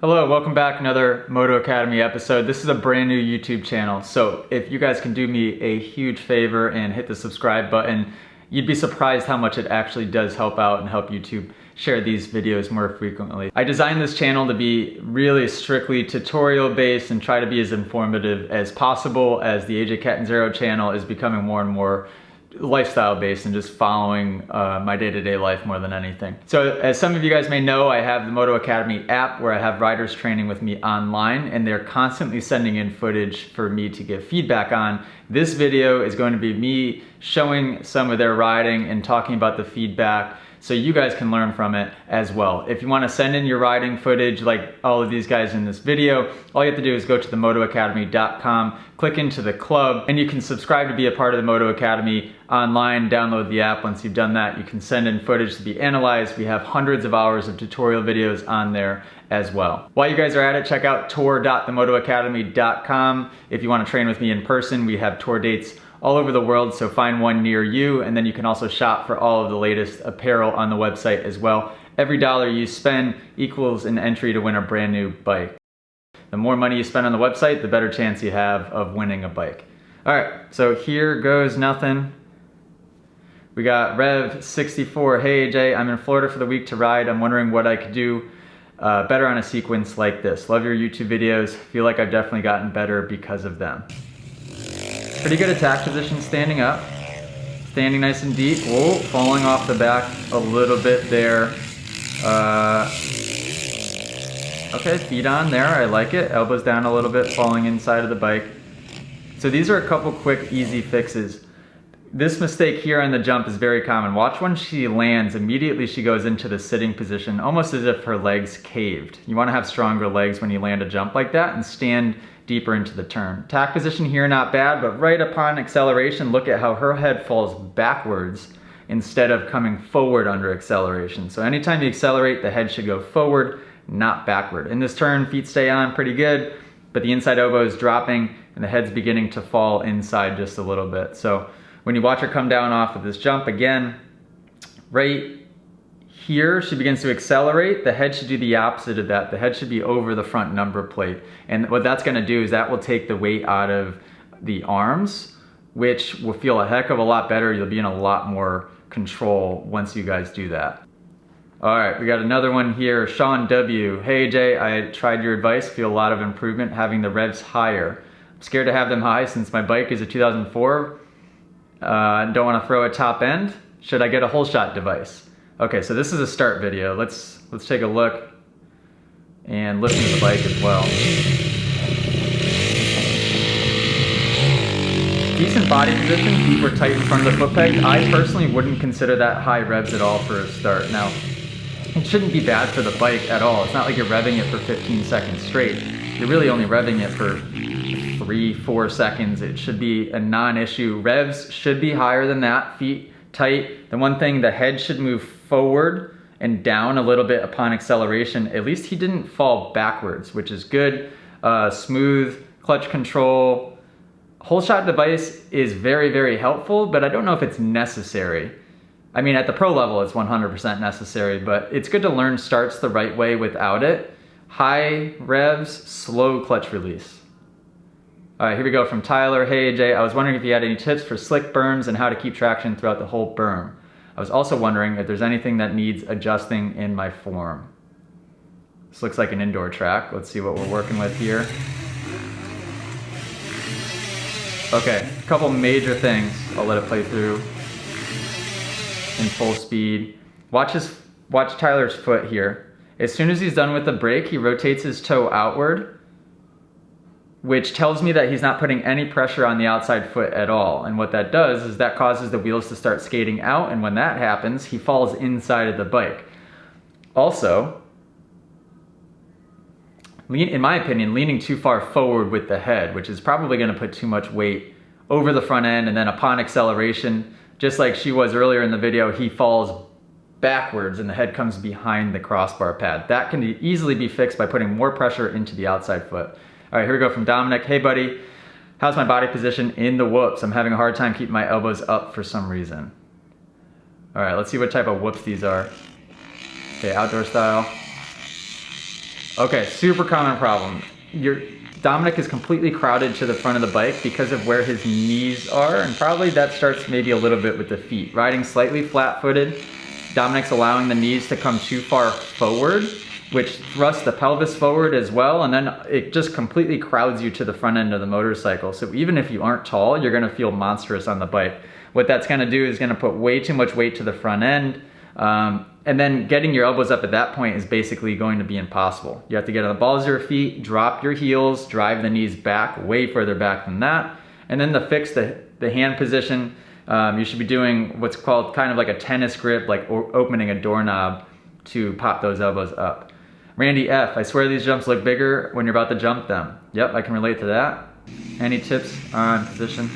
Hello, welcome back. Another Moto Academy episode. This is a brand new YouTube channel, so if you guys can do me a huge favor and hit the subscribe button, you'd be surprised how much it actually does help out and help YouTube share these videos more frequently. I designed this channel to be really strictly tutorial based and try to be as informative as possible, as the AJ Catanzaro channel is becoming more and more lifestyle based and just following my day-to-day life more than anything. So as some of you guys may know, I have the Moto Academy app where I have riders training with me online, and they're constantly sending in footage for me to give feedback on. This video is going to be me showing some of their riding and talking about the feedback so you guys can learn from it as well. If you want to send in your riding footage like all of these guys in this video, all you have to do is go to themotoacademy.com, click into the club, and you can subscribe to be a part of the Moto Academy online, download the app. Once you've done that, you can send in footage to be analyzed. We have hundreds of hours of tutorial videos on there as well. While you guys are at it, check out tour.themotoacademy.com. If you want to train with me in person, we have tour dates all over the world, so find one near you, and then you can also shop for all of the latest apparel on the website as well. Every dollar you spend equals an entry to win a brand new bike. The more money you spend on the website, the better chance you have of winning a bike. All right, so here goes nothing. We got Rev 64. Hey AJ, I'm in Florida for the week to ride. I'm wondering what I could do better on a sequence like this. Love your YouTube videos. Feel like I've definitely gotten better because of them. Pretty good attack position standing up. Standing nice and deep. Whoa, falling off the back a little bit there. Okay, feet on there, I like it. Elbows down a little bit, falling inside of the bike. So these are a couple quick, easy fixes. This mistake here on the jump is very common. Watch when she lands, immediately she goes into the sitting position, almost as if her legs caved. You wanna have stronger legs when you land a jump like that and stand deeper into the turn. Tack position here, not bad, but right upon acceleration, look at how her head falls backwards instead of coming forward under acceleration. So anytime you accelerate, the head should go forward, not backward. In this turn, feet stay on pretty good, but the inside elbow is dropping and the head's beginning to fall inside just a little bit. So when you watch her come down off of this jump again, right here, she begins to accelerate. The head should do the opposite of that. The head should be over the front number plate. And what that's gonna do is that will take the weight out of the arms, which will feel a heck of a lot better. You'll be in a lot more control once you guys do that. All right, we got another one here. Sean W. Hey Jay, I tried your advice. Feel a lot of improvement having the revs higher. I'm scared to have them high since my bike is a 2004. Don't wanna throw a top end. Should I get a whole shot device? Okay, so this is a start video. Let's take a look and listen to the bike as well. Decent body position, feet were tight in front of the foot peg. I personally wouldn't consider that high revs at all for a start. Now, it shouldn't be bad for the bike at all. It's not like you're revving it for 15 seconds straight. You're really only revving it for 3-4 seconds. It should be a non-issue. Revs should be higher than that, feet tight. The one thing, the head should move forward and down a little bit upon acceleration. At least he didn't fall backwards, which is good. Smooth clutch control. Whole shot device is very, very helpful, but I don't know if it's necessary. I mean, at the pro level, it's 100% necessary, but it's good to learn starts the right way without it. High revs, slow clutch release. All right, here we go from Tyler. Hey AJ, I was wondering if you had any tips for slick berms and how to keep traction throughout the whole berm. I was also wondering if there's anything that needs adjusting in my form. This looks like an indoor track. Let's see what we're working with here. Okay, a couple major things. I'll let it play through in full speed. Watch Tyler's foot here. As soon as he's done with the brake, he rotates his toe outward, which tells me that he's not putting any pressure on the outside foot at all. And what that does is that causes the wheels to start skating out, and when that happens, he falls inside of the bike. Also, in my opinion, leaning too far forward with the head, which is probably gonna put too much weight over the front end, and then upon acceleration, just like she was earlier in the video, he falls backwards and the head comes behind the crossbar pad. That can easily be fixed by putting more pressure into the outside foot. All right, here we go from Dominic. Hey buddy, how's my body position in the whoops? I'm having a hard time keeping my elbows up for some reason. All right, let's see what type of whoops these are. Okay, outdoor style. Okay, super common problem. Dominic is completely crowded to the front of the bike because of where his knees are, and probably that starts maybe a little bit with the feet. Riding slightly flat-footed, Dominic's allowing the knees to come too far forward, which thrusts the pelvis forward as well, and then it just completely crowds you to the front end of the motorcycle. So even if you aren't tall, you're gonna feel monstrous on the bike. What that's gonna do is gonna put way too much weight to the front end, and then getting your elbows up at that point is basically going to be impossible. You have to get on the balls of your feet, drop your heels, drive the knees back, way further back than that. And then to fix the hand position, you should be doing what's called kind of like a tennis grip, like opening a doorknob to pop those elbows up. Randy F, I swear these jumps look bigger when you're about to jump them. Yep, I can relate to that. Any tips on position?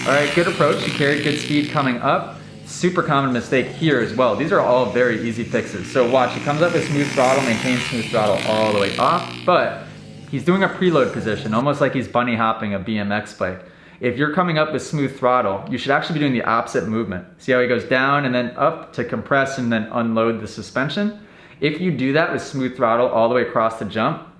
All right, good approach. You carried good speed coming up. Super common mistake here as well. These are all very easy fixes. So watch, he comes up with smooth throttle, maintains smooth throttle all the way off, but he's doing a preload position, almost like he's bunny hopping a BMX bike. If you're coming up with smooth throttle, you should actually be doing the opposite movement. See how he goes down and then up to compress and then unload the suspension? If you do that with smooth throttle all the way across the jump,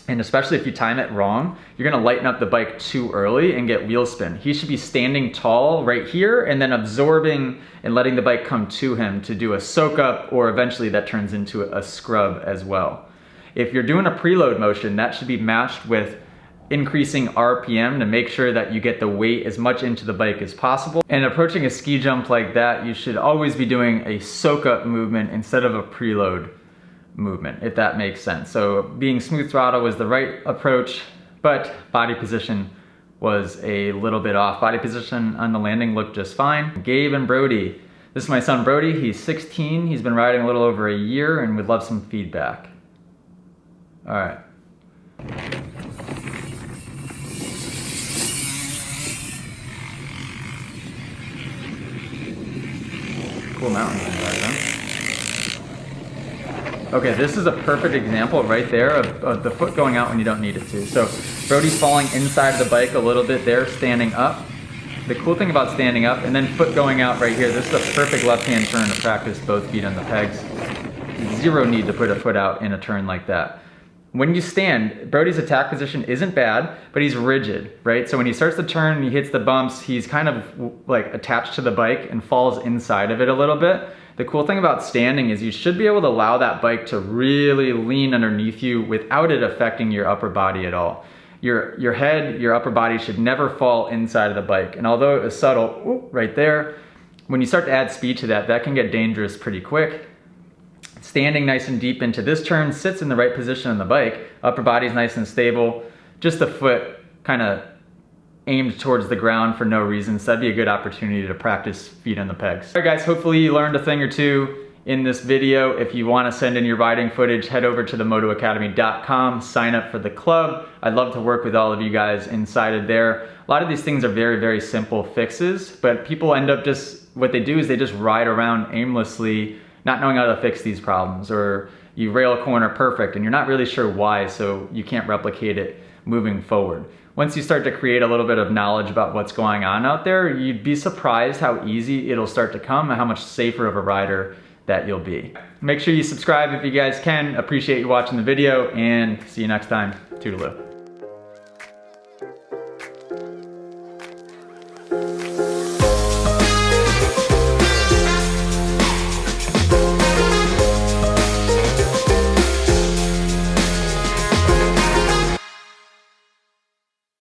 and especially if you time it wrong, you're gonna lighten up the bike too early and get wheel spin. He should be standing tall right here and then absorbing and letting the bike come to him to do a soak up, or eventually that turns into a scrub as well. If you're doing a preload motion, that should be matched with increasing RPM to make sure that you get the weight as much into the bike as possible. And approaching a ski jump like that, you should always be doing a soak up movement instead of a preload movement, if that makes sense. So being smooth throttle was the right approach, but body position was a little bit off. Body position on the landing looked just fine. Gabe and Brody. This is my son Brody, he's 16. He's been riding a little over a year and would love some feedback. All right. Cool mountain ride, huh? Okay, this is a perfect example right there of the foot going out when you don't need it to. So Brody's falling inside the bike a little bit there, standing up. The cool thing about standing up and then foot going out right here, this is a perfect left-hand turn to practice both feet on the pegs. Zero need to put a foot out in a turn like that. When you stand, Brody's attack position isn't bad, but he's rigid, right? So when he starts to turn and he hits the bumps, he's kind of like attached to the bike and falls inside of it a little bit. The cool thing about standing is you should be able to allow that bike to really lean underneath you without it affecting your upper body at all. Your head, your upper body should never fall inside of the bike. And although it was subtle, right there, when you start to add speed to that, that can get dangerous pretty quick. Standing nice and deep into this turn, sits in the right position on the bike, upper body's nice and stable, just the foot kind of aimed towards the ground for no reason, so that'd be a good opportunity to practice feet on the pegs. All right guys, hopefully you learned a thing or two in this video. If you want to send in your riding footage, head over to themotoacademy.com, sign up for the club. I'd love to work with all of you guys inside of there. A lot of these things are very, very simple fixes, but people end up what they do is they just ride around aimlessly, not knowing how to fix these problems, or you rail a corner perfect and you're not really sure why, so you can't replicate it moving forward. Once you start to create a little bit of knowledge about what's going on out there, you'd be surprised how easy it'll start to come and how much safer of a rider that you'll be. Make sure you subscribe if you guys can. Appreciate you watching the video, and see you next time. Toodaloo.